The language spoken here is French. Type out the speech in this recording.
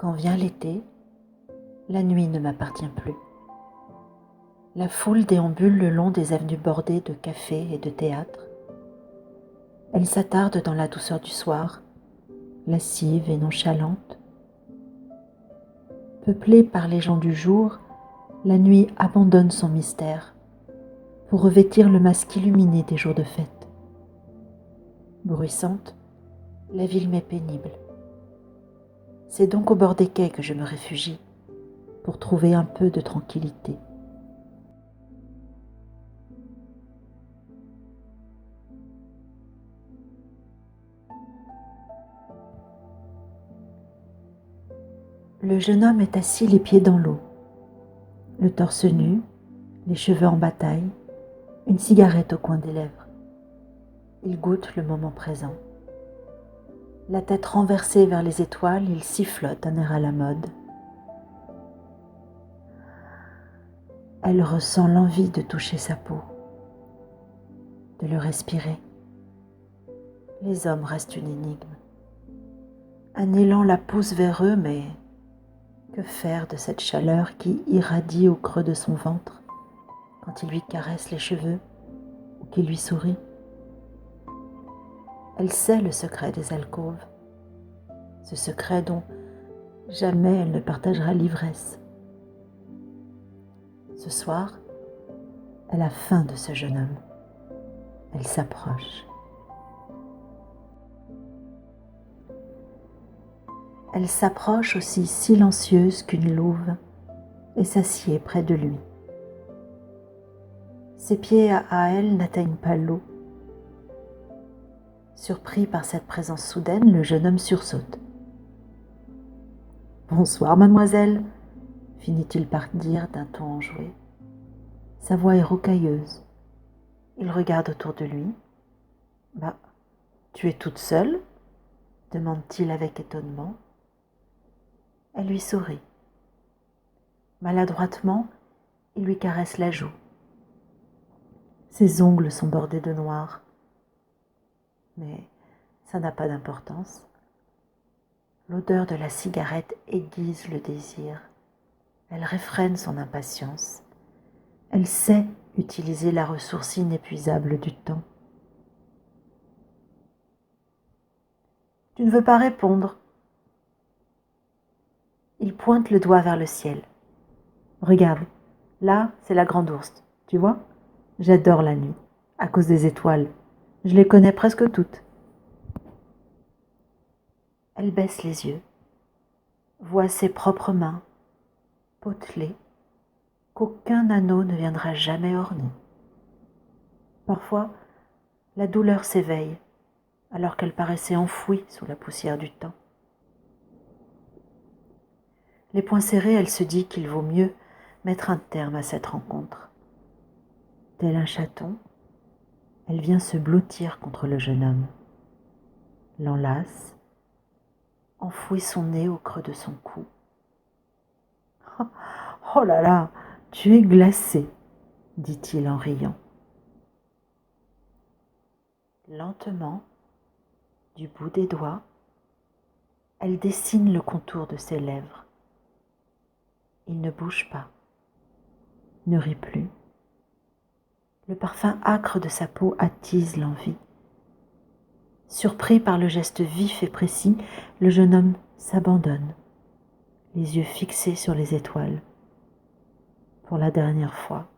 Quand vient l'été, la nuit ne m'appartient plus. La foule déambule le long des avenues bordées de cafés et de théâtres. Elle s'attarde dans la douceur du soir, lascive et nonchalante. Peuplée par les gens du jour, la nuit abandonne son mystère pour revêtir le masque illuminé des jours de fête. Bruissante, la ville m'est pénible. C'est donc au bord des quais que je me réfugie pour trouver un peu de tranquillité. Le jeune homme est assis les pieds dans l'eau, le torse nu, les cheveux en bataille, une cigarette au coin des lèvres. Il goûte le moment présent. La tête renversée vers les étoiles, il sifflote un air à la mode. Elle ressent l'envie de toucher sa peau, de le respirer. Les hommes restent une énigme. Un élan la pousse vers eux, mais que faire de cette chaleur qui irradie au creux de son ventre quand il lui caresse les cheveux ou qu'il lui sourit? Elle sait le secret des alcôves, ce secret dont jamais elle ne partagera l'ivresse. Ce soir, elle a faim de ce jeune homme. Elle s'approche. Elle s'approche aussi silencieuse qu'une louve et s'assied près de lui. Ses pieds à elle n'atteignent pas l'eau. Surpris par cette présence soudaine, le jeune homme sursaute. « Bonsoir, mademoiselle », finit-il par dire d'un ton enjoué. Sa voix est rocailleuse. Il regarde autour de lui. « Bah, tu es toute seule ?» demande-t-il avec étonnement. Elle lui sourit. Maladroitement, il lui caresse la joue. Ses ongles sont bordés de noir. Mais ça n'a pas d'importance. L'odeur de la cigarette aiguise le désir. Elle réfrène son impatience. Elle sait utiliser la ressource inépuisable du temps. « Tu ne veux pas répondre ?» Il pointe le doigt vers le ciel. « Regarde, là, c'est la grande ourse, tu vois ? J'adore la nuit, à cause des étoiles. Je les connais presque toutes. » Elle baisse les yeux, voit ses propres mains, potelées, qu'aucun anneau ne viendra jamais orner. Parfois, la douleur s'éveille, alors qu'elle paraissait enfouie sous la poussière du temps. Les poings serrés, elle se dit qu'il vaut mieux mettre un terme à cette rencontre. Tel un chaton, elle vient se blottir contre le jeune homme, l'enlace, enfouit son nez au creux de son cou. « Oh là là, tu es glacé !» dit-il en riant. Lentement, du bout des doigts, elle dessine le contour de ses lèvres. Il ne bouge pas, ne rit plus. Le parfum âcre de sa peau attise l'envie. Surpris par le geste vif et précis, le jeune homme s'abandonne, les yeux fixés sur les étoiles. Pour la dernière fois.